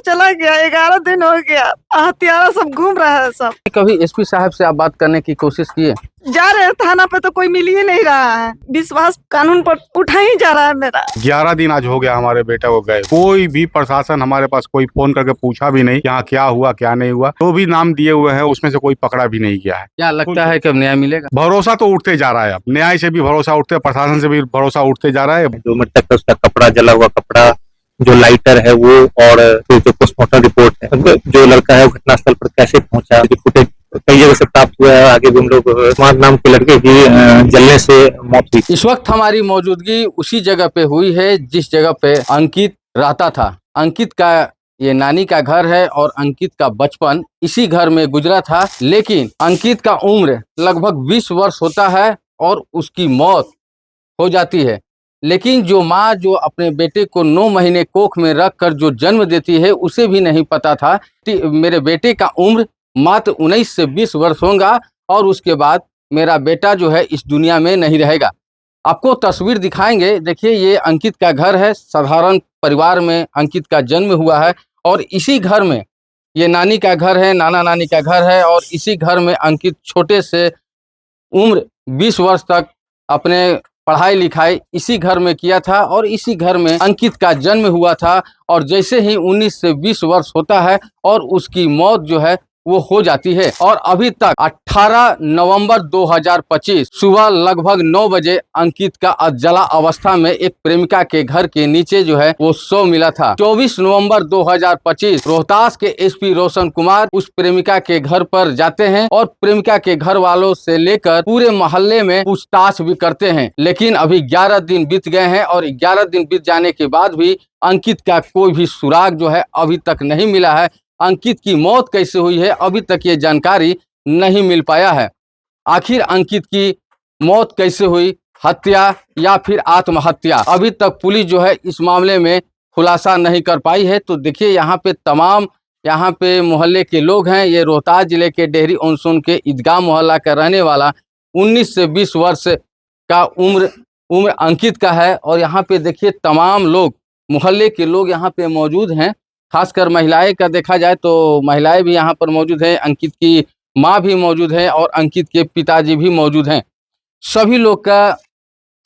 चला गया, 11 दिन हो गया, हत्यारा सब घूम रहा है सब। कभी एसपी साहब से आप बात करने की कोशिश किए? जा रहे हैं थाना पे तो कोई मिल ही नहीं रहा है, विश्वास कानून पर उठा ही जा रहा है मेरा। 11 दिन आज हो गया हमारे बेटे को गए, कोई भी प्रशासन हमारे पास कोई फोन करके पूछा भी नहीं यहाँ क्या हुआ क्या नहीं हुआ। तो भी नाम दिए हुए हैं उसमें से कोई पकड़ा भी नहीं गया है। क्या लगता है कब न्याय मिलेगा? भरोसा तो उठते जा रहा है, अब न्याय से भी भरोसा उठते, प्रशासन से भी भरोसा उठते जा रहा है। जो मृतक है उसका कपड़ा, जला हुआ कपड़ा, जो लाइटर है वो, और जो पोस्टमार्टम रिपोर्ट है, जो लड़का है घटनास्थल पर कैसे पहुंचा, जो फुटेज कई जगह से प्राप्त हुआ है। आगे भी हम लोग कुमार नाम के लड़के की जलने से मौत हुई। इस वक्त हमारी मौजूदगी उसी जगह पे हुई है जिस जगह पे अंकित रहता था। अंकित का ये नानी का घर है और अंकित का बचपन इसी घर में गुजरा था। लेकिन अंकित का उम्र लगभग 20 वर्ष होता है और उसकी मौत हो जाती है। लेकिन जो माँ जो अपने बेटे को 9 महीने कोख में रखकर जो जन्म देती है, उसे भी नहीं पता था कि मेरे बेटे का उम्र मात्र 19 से 20 वर्ष होगा और उसके बाद मेरा बेटा जो है इस दुनिया में नहीं रहेगा। आपको तस्वीर दिखाएंगे। देखिए, ये अंकित का घर है। साधारण परिवार में अंकित का जन्म हुआ है और इसी घर में ये नानी का घर है, नाना नानी का घर है और इसी घर में अंकित छोटे से उम्र 20 वर्ष तक अपने पढ़ाई लिखाई इसी घर में किया था और इसी घर में अंकित का जन्म हुआ था। और जैसे ही 19 से 20 वर्ष होता है और उसकी मौत जो है वो हो जाती है। और अभी तक 18 नवंबर 2025 सुबह लगभग 9 बजे अंकित का अधजला अवस्था में एक प्रेमिका के घर के नीचे जो है वो शव मिला था। 24 नवंबर 2025 रोहतास के एसपी रोशन कुमार उस प्रेमिका के घर पर जाते हैं और प्रेमिका के घर वालों से लेकर पूरे मोहल्ले में पूछताछ भी करते हैं। लेकिन अभी 11 दिन बीत गए हैं और 11 दिन बीत जाने के बाद भी अंकित का कोई भी सुराग जो है अभी तक नहीं मिला है। अंकित की मौत कैसे हुई है अभी तक ये जानकारी नहीं मिल पाया है। आखिर अंकित की मौत कैसे हुई, हत्या या फिर आत्महत्या, अभी तक पुलिस जो है इस मामले में खुलासा नहीं कर पाई है। तो देखिए, यहाँ पे तमाम मोहल्ले के लोग हैं। ये रोहतास जिले के डेहरी ऑनसोन के ईदगाह मोहल्ला का रहने वाला 19 से 20 वर्ष का उम्र अंकित का है। और यहाँ पे देखिए तमाम लोग, मोहल्ले के लोग यहाँ पे मौजूद हैं। खासकर महिलाएं का देखा जाए तो महिलाएं भी यहाँ पर मौजूद हैं। अंकित की माँ भी मौजूद है और अंकित के पिताजी भी मौजूद हैं। सभी लोग का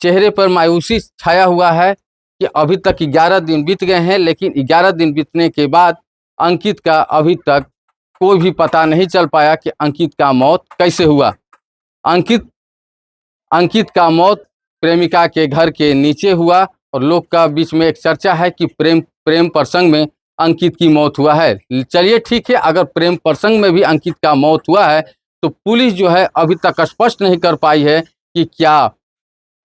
चेहरे पर मायूसी छाया हुआ है कि अभी तक 11 दिन बीत गए हैं, लेकिन 11 दिन बीतने के बाद अंकित का अभी तक कोई भी पता नहीं चल पाया कि अंकित का मौत कैसे हुआ। अंकित का मौत प्रेमिका के घर के नीचे हुआ और लोग का बीच में एक चर्चा है कि प्रेम प्रसंग में अंकित की मौत हुआ है। चलिए ठीक है, अगर प्रेम प्रसंग में भी अंकित का मौत हुआ है तो पुलिस जो है अभी तक स्पष्ट नहीं कर पाई है कि क्या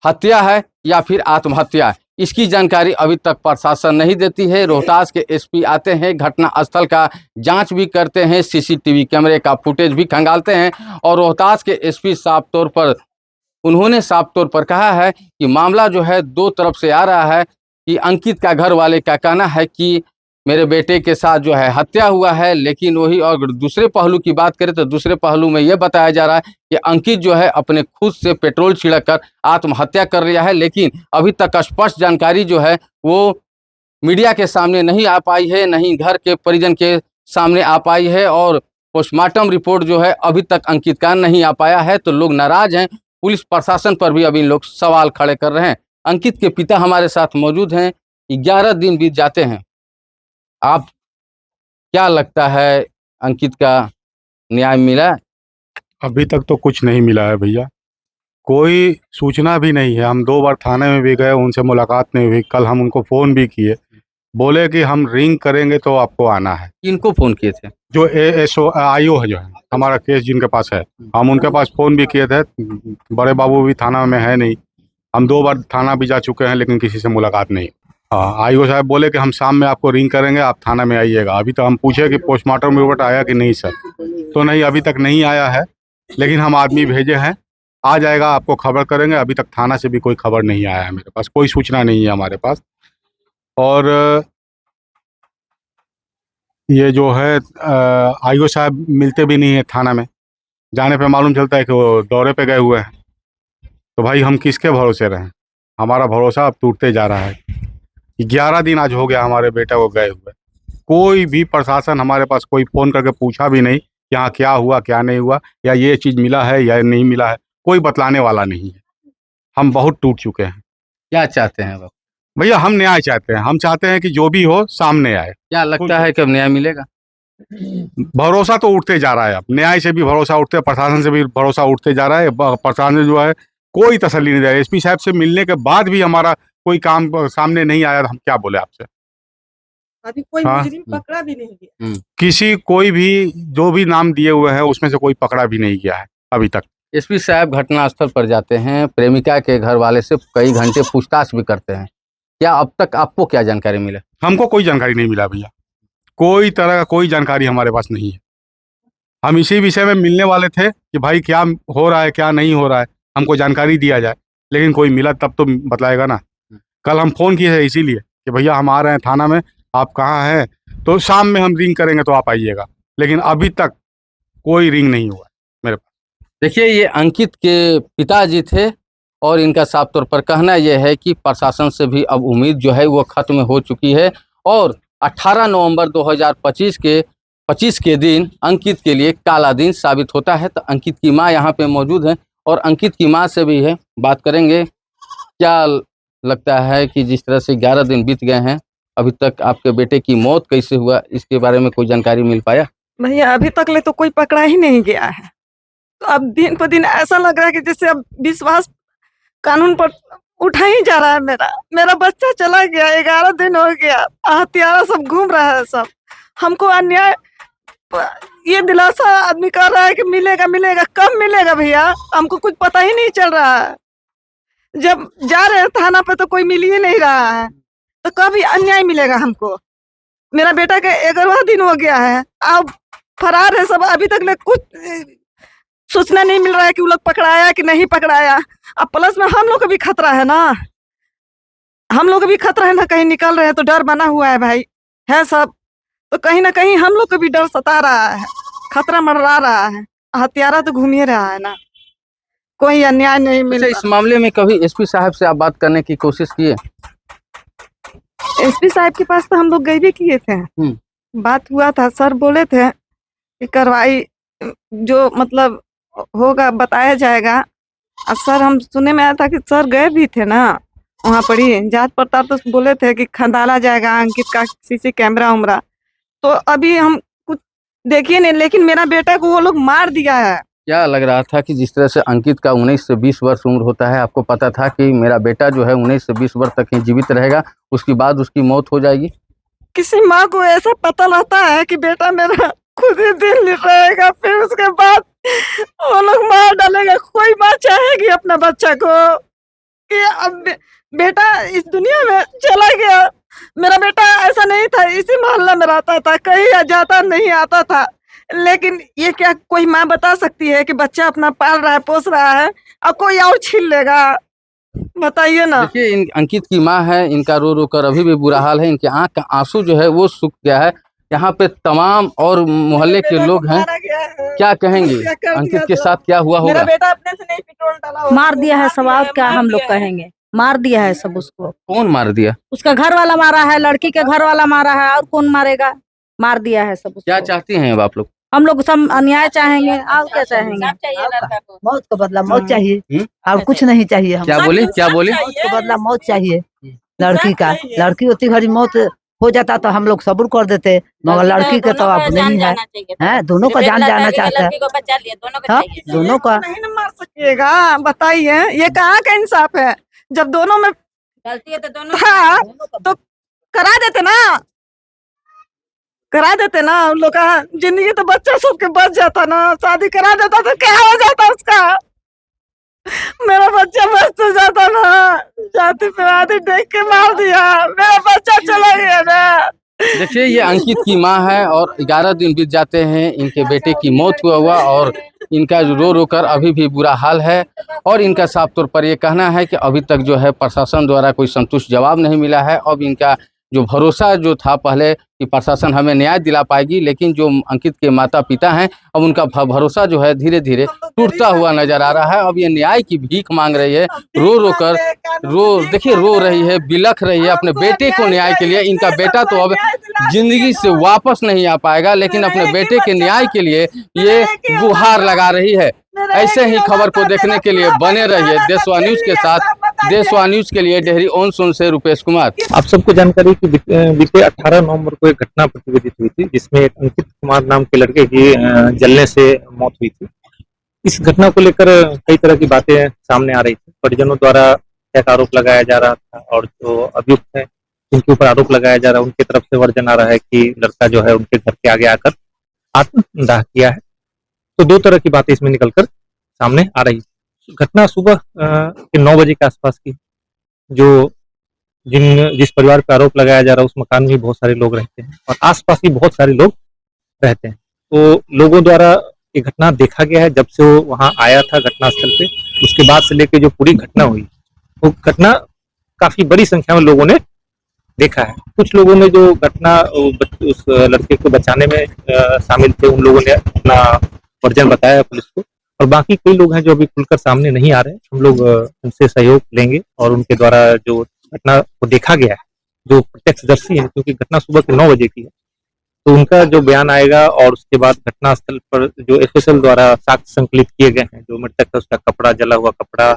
हत्या है या फिर आत्महत्या। इसकी जानकारी अभी तक प्रशासन नहीं देती है। रोहतास के एसपी आते हैं, घटना स्थल का जांच भी करते हैं, सीसीटीवी कैमरे का फुटेज भी खंगालते हैं और रोहतास के एसपी उन्होंने साफ तौर पर कहा है कि मामला जो है दो तरफ से आ रहा है। कि अंकित का घर वाले का कहना है कि मेरे बेटे के साथ जो है हत्या हुआ है, लेकिन वही और दूसरे पहलू की बात करें तो दूसरे पहलू में यह बताया जा रहा है कि अंकित जो है अपने खुद से पेट्रोल छिड़क कर आत्महत्या कर लिया है। लेकिन अभी तक स्पष्ट जानकारी जो है वो मीडिया के सामने नहीं आ पाई है, नहीं घर के परिजन के सामने आ पाई है और पोस्टमार्टम रिपोर्ट जो है अभी तक अंकित का नहीं आ पाया है। तो लोग नाराज हैं। पुलिस प्रशासन पर भी अभी लोग सवाल खड़े कर रहे हैं। अंकित के पिता हमारे साथ मौजूद हैं। 11 दिन बीत जाते हैं, आप क्या लगता है अंकित का न्याय मिला? अभी तक तो कुछ नहीं मिला है भैया, कोई सूचना भी नहीं है। हम 2 बार थाने में भी गए, उनसे मुलाकात नहीं हुई। कल हम उनको फ़ोन भी किए, बोले कि हम रिंग करेंगे तो आपको आना है। इनको फ़ोन किए थे? जो ASO है जो है हमारा केस जिनके पास है, हम उनके पास फ़ोन भी किए थे। बड़े बाबू भी थाना में है नहीं। हम 2 बार थाना भी जा चुके हैं लेकिन किसी से मुलाकात नहीं। हाँ, IO साहब बोले कि हम शाम में आपको रिंग करेंगे, आप थाना में आइएगा। अभी तो हम पूछे कि पोस्टमार्टम रिपोर्ट आया कि नहीं सर, तो नहीं, अभी तक नहीं आया है। लेकिन हम आदमी भेजे हैं, आ जाएगा, आपको खबर करेंगे। अभी तक थाना से भी कोई खबर नहीं आया है, मेरे पास कोई सूचना नहीं है हमारे पास। और ये जो है IO साहब मिलते भी नहीं है थाना में, जाने पे मालूम चलता है कि वो दौरे पे गए हुए हैं। तो भाई हम किसके भरोसे रहें? हमारा भरोसा अब टूटते जा रहा है। 11 दिन आज हो गया हमारे बेटा को गए हुए, कोई भी प्रशासन हमारे पास कोई फोन करके पूछा भी नहीं कि यहाँ क्या हुआ क्या नहीं हुआ, या ये चीज मिला है या नहीं मिला है, कोई बतलाने वाला नहीं है। हम बहुत टूट चुके हैं क्या चाहते हैं आप? भैया। हम न्याय चाहते हैं, हम चाहते हैं कि जो भी हो सामने आए। क्या लगता है कब न्याय मिलेगा? भरोसा तो उठते जा रहा है, अब न्याय से भी भरोसा उठते, प्रशासन से भी भरोसा उठते जा रहा है। प्रशासन जो है कोई तसल्ली नहीं दे रहा है। एसपी साहब से मिलने के बाद भी हमारा कोई काम सामने नहीं आया। हम क्या बोले आपसे? अभी कोई हाँ। मुजरिम पकड़ा भी नहीं गया। किसी कोई भी जो भी नाम दिए हुए हैं उसमें से कोई पकड़ा भी नहीं गया है अभी तक। एसपी साहब घटनास्थल पर जाते हैं, प्रेमिका के घर वाले से कई घंटे पूछताछ भी करते हैं। क्या अब तक आपको क्या जानकारी मिला? हमको कोई जानकारी नहीं मिला भैया, कोई तरह का कोई जानकारी हमारे पास नहीं है। हम इसी विषय में मिलने वाले थे कि भाई क्या हो रहा है क्या नहीं हो रहा है, हमको जानकारी दिया जाए, लेकिन कोई मिला तब तो बतलाएगा ना। कल हम फ़ोन किए हैं इसीलिए कि भैया हम आ रहे हैं थाना में, आप कहाँ हैं, तो शाम में हम रिंग करेंगे तो आप आइएगा, लेकिन अभी तक कोई रिंग नहीं हुआ मेरे पास। देखिए, ये अंकित के पिताजी थे और इनका साफ तौर पर कहना यह है कि प्रशासन से भी अब उम्मीद जो है वो खत्म हो चुकी है और 18 नवंबर 2025 के दिन अंकित के लिए काला दिन साबित होता है। तो अंकित की माँ यहाँ पे मौजूद है और अंकित की माँ से भी है बात करेंगे। क्या लगता है कि जिस तरह से 11 दिन बीत गए हैं, अभी तक आपके बेटे की मौत कैसे हुआ, इसके बारे में कोई जानकारी मिल पाया? भैया अभी तक ले तो कोई पकड़ा ही नहीं गया है। तो अब दिन पर दिन ऐसा लग रहा है कि जैसे अब विश्वास कानून पर उठा ही जा रहा है। मेरा बच्चा चला गया, 11 दिन हो गया, हत्यारा सब घूम रहा है सब। हमको अन्याय ये दिलासा आदमी कर रहा है कि मिलेगा मिलेगा, कब मिलेगा भैया? हमको कुछ पता ही नहीं चल रहा है। जब जा रहे हैं थाना पे तो कोई मिल ही नहीं रहा है, तो कब अन्याय मिलेगा हमको? मेरा बेटा का 11वां दिन हो गया है, अब फरार है सब। अभी तक ले कुछ सूचना नहीं मिल रहा है कि वो लोग पकड़ाया कि नहीं पकड़ाया। अब प्लस में हम लोग को भी खतरा है ना, हम लोग को भी खतरा है ना, कहीं निकल रहे हैं तो डर बना हुआ है भाई, है सब। तो कहीं ना कहीं हम लोग को भी डर सता रहा है, खतरा मंडरा रहा है। हत्यारा तो घूम ही रहा है ना, कोई अन्याय नहीं मिल अच्छा, इस मामले में कभी एसपी साहब से आप बात करने की कोशिश किए? एसपी साहब के पास तो हम लोग गए भी किए थे, बात हुआ था। सर बोले थे कि कार्रवाई जो मतलब होगा बताया जाएगा। और सर हम सुने में आया था कि सर गए भी थे ना वहाँ पर ही जांच पड़ताल, तो बोले थे कि खंगाला जाएगा अंकित का सीसी कैमरा उमरा। तो अभी हम कुछ देखिए नहीं, लेकिन मेरा बेटा को वो लोग मार दिया है। क्या लग रहा था कि जिस तरह से अंकित का 19 से 20 वर्ष उम्र होता है, आपको पता था कि मेरा बेटा जो है 19 से 20 वर्ष तक ही जीवित रहेगा, उसके बाद उसकी मौत हो जाएगी? किसी माँ को ऐसा पता रहता है कि बेटा मेरा खुद ही दिल रहेगा, फिर उसके बाद वो लोग मार डालेगा? कोई माँ चाहेगी अपना बच्चा को कि अब बेटा इस दुनिया में चला गया? मेरा बेटा ऐसा नहीं था, इसी मोहल्ला में रहता था, कहीं जाता नहीं आता था। लेकिन ये क्या कोई माँ बता सकती है कि बच्चा अपना पाल रहा है, पोस रहा है, अब कोई और छीन लेगा? बताइए ना। देखिए, अंकित की माँ है, इनका रो रो कर अभी भी बुरा हाल है, इनके आंख का आंसू जो है वो सूख गया है। यहाँ पे तमाम और मोहल्ले के लोग हैं, क्या कहेंगे अंकित के साथ क्या हुआ होगा? मेरा बेटा अपने से नहीं पेट्रोल डाला, मार दिया है सब, और क्या हम लोग कहेंगे? मार दिया है सब उसको। कौन मार दिया? उसका घर वाला मारा है, लड़की के घर वाला मारा है, और कौन मारेगा? मार दिया है सब उसको। क्या चाहती हैं अब आप लोग? हम लोग सब अन्याय चाहेंगे, और क्या चाहेंगे? मौत का बदला मौत चाहिए, और कुछ नहीं चाहिए। हम क्या बोले? मौत का बदला मौत चाहिए। लड़की का, लड़की होती घड़ी मौत हो जाता तो हम लोग सब्र कर देते, मगर लड़की के तो अब नहीं है, हैं? दोनों का जान जाना चाहता है, हाँ, दोनों का। नहीं न मार सकिएगा, बताइए ये कहाँ का इंसाफ है? जब दोनों में गलती है तो दोनों हाँ तो करा देते ना, करा देते ना। उन लोग का जिंदगी तो बच्चा सबके बच जाता ना, शादी करा देता तो क्या हो जाता उसका? मेरा बच्चा बच तो जाता ना, जाति पे आदि देख के मार दिया, मेरा बच्चा चला गया ना। देखिए, ये अंकित की माँ है और 11 दिन बीत जाते हैं, इनके बेटे की मौत हुआ और इनका रो रो कर अभी भी बुरा हाल है। और इनका साफ तौर पर ये कहना है कि अभी तक जो है प्रशासन द्वारा कोई संतुष्ट जवाब नहीं मिला है। अब इनका जो भरोसा जो था पहले कि प्रशासन हमें न्याय दिला पाएगी, लेकिन जो अंकित के माता पिता हैं अब उनका भरोसा जो है धीरे धीरे टूटता हुआ नजर आ रहा है। अब ये न्याय की भीख मांग रही है, रो रो कर देखिए रो रही है, बिलख रही है अपने बेटे को न्याय के लिए। इनका बेटा तो अब जिंदगी से वापस नहीं आ पाएगा, लेकिन अपने बेटे के न्याय के लिए ये गुहार लगा रही है। ऐसे ही खबर को देखने के लिए बने रहिए देशवा न्यूज के साथ। देशवा न्यूज के लिए डेहरी ऑन सोन से रुपेश कुमार। आप सबको जानकारी कि बीते 18 नवंबर को एक घटना प्रतिवेदित हुई थी, जिसमें एक अंकित कुमार नाम के लड़के की जलने से मौत हुई थी। इस घटना को लेकर कई तरह की बातें सामने आ रही थी। परिजनों द्वारा एक आरोप लगाया जा रहा था, और जो अभियुक्त है जिनके ऊपर आरोप लगाया जा रहा है, उनकी तरफ से वर्जन आ रहा है कि लड़का जो है उनके घर के आगे आकर आत्मदाह किया है। तो दो तरह की बातें इसमें निकलकर सामने आ रही है। घटना सुबह के 9 बजे के आसपास की, जो जिस परिवार पर आरोप लगाया जा रहा है उस मकान में भी बहुत सारे लोग रहते हैं, और आसपास भी बहुत सारे लोग रहते हैं। तो लोगों द्वारा ये घटना देखा गया है। जब से वो वहां आया था घटनास्थल पे, उसके बाद से लेके जो पूरी घटना हुई, वो घटना काफी बड़ी संख्या में लोगों ने देखा है। कुछ लोगों ने जो घटना उस लड़के को बचाने में शामिल थे, उन लोगों ने अपना वर्जन बताया पुलिस को, और बाकी कई लोग हैं जो अभी खुलकर सामने नहीं आ रहे हैं। हम लोग उनसे सहयोग लेंगे, और उनके द्वारा जो घटना को देखा गया है, जो प्रत्यक्षदर्शी है, क्योंकि घटना सुबह के 9 बजे की है, तो उनका जो बयान आएगा, और उसके बाद घटनास्थल पर जो एफएसएल द्वारा साक्ष्य संकलित किए गए हैं, जो मृतक है उसका कपड़ा, जला हुआ कपड़ा,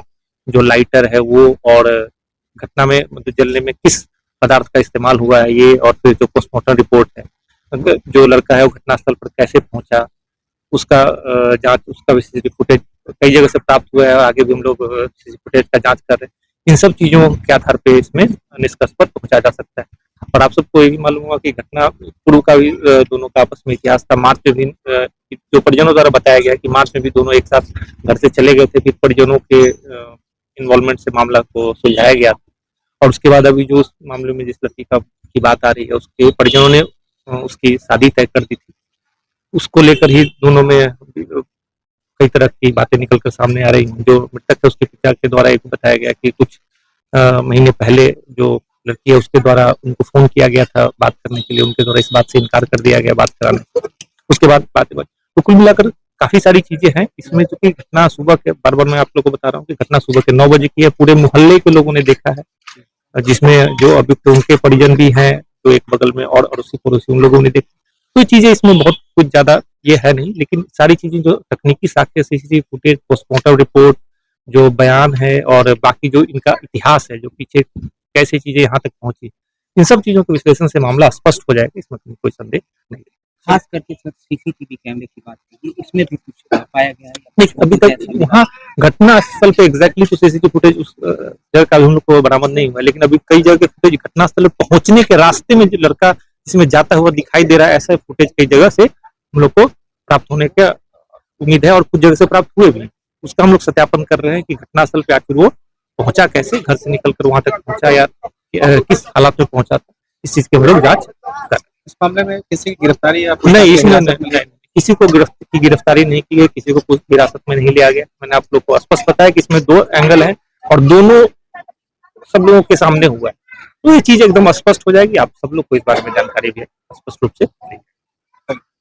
जो लाइटर है वो, और घटना में मतलब जलने में किस पदार्थ का इस्तेमाल हुआ है ये, और फिर जो पोस्टमार्टम रिपोर्ट है, जो लड़का है वो घटनास्थल पर कैसे पहुंचा, उसका जांच, उसका सीसीटीवी फुटेज कई जगह से प्राप्त हुआ है। आगे भी हम लोग सीसीटीवी फुटेज का जांच कर रहे हैं। इन सब चीजों के आधार पे इसमें निष्कर्ष पर पहुंचा जा सकता है। और आप सबको ये भी मालूम होगा कि घटना पूर्व का भी दोनों का आपस में इतिहास था। मार्च में भी जो परिजनों द्वारा बताया गया कि मार्च में भी दोनों एक साथ घर से चले गए थे, फिर परिजनों के इन्वॉल्वमेंट से मामला को सुलझाया गया था। और उसके बाद अभी जो उस मामले में जिस लड़की की बात आ रही है, उसके परिजनों ने उसकी शादी तय कर दी थी। उसको लेकर ही दोनों में कई तरह की बातें निकलकर सामने आ रही हैं। जो मृतक है उसके पिता के द्वारा एक बताया गया कि कुछ महीने पहले जो लड़की है उसके द्वारा उनको फोन किया गया था बात करने के लिए, उनके द्वारा इस बात से इनकार कर दिया गया बात कराने। उसके बाद बातें तो कुल मिलाकर काफी सारी चीजें हैं इसमें। चूंकि घटना सुबह के, बार बार मैं आप लोगों को बता रहा हूँ कि घटना सुबह के 9 बजे की है, पूरे मोहल्ले के लोगों ने देखा है, जिसमें जो अभियुक्त उनके परिजन भी हैं, जो एक बगल में, और अड़ोसी पड़ोसी, उन लोगों ने देखा। तो चीजें इसमें बहुत कुछ ज्यादा ये है नहीं, लेकिन सारी चीजें जो तकनीकी साक्ष्य, सीसीटीवी फुटेज, पोस्टमार्टम रिपोर्ट, जो बयान है, और बाकी जो इनका इतिहास है, जो पीछे कैसे चीजें यहाँ तक पहुंची, इन सब चीजों के विश्लेषण से मामला स्पष्ट हो जाएगा, इसमें कोई संदेह नहीं। खास करके सर सीसीटीवी कैमरे की बात कीजिए, इसमें भी कुछ पाया गया है? नहीं, अभी तक वहाँ घटना स्थल पे एग्जैक्टली तो सीसीटीवी फुटेज उस जगह का हम लोग को बरामद नहीं हुआ, लेकिन अभी कई जगह फुटेज घटना स्थल पे पहुंचने के रास्ते में जो लड़का इसमें जाता हुआ दिखाई दे रहा है, ऐसा फुटेज कई जगह से हम लोग को प्राप्त होने की उम्मीद है, और कुछ जगह से प्राप्त हुए भी। उसका हम लोग सत्यापन कर रहे हैं कि घटनास्थल पे आखिर वो पहुंचा कैसे, घर से निकलकर वहां तक पहुंचा, या किस हालात में पहुंचा था, इस चीज की हम लोग जांच कर रहे हैं। इस मामले में किसी की गिरफ्तारी या नहीं, इसमें किसी को गिरफ्तारी नहीं की है, किसी को कुछ हिरासत में नहीं लिया गया। मैंने आप लोग को स्पष्ट बताया कि इसमें 2 एंगल है, और दोनों सब लोगों के सामने हुआ है, तो ये चीज एकदम स्पष्ट हो जाएगी। आप सब लोग को इस बारे में जानकारी भी स्पष्ट रूप से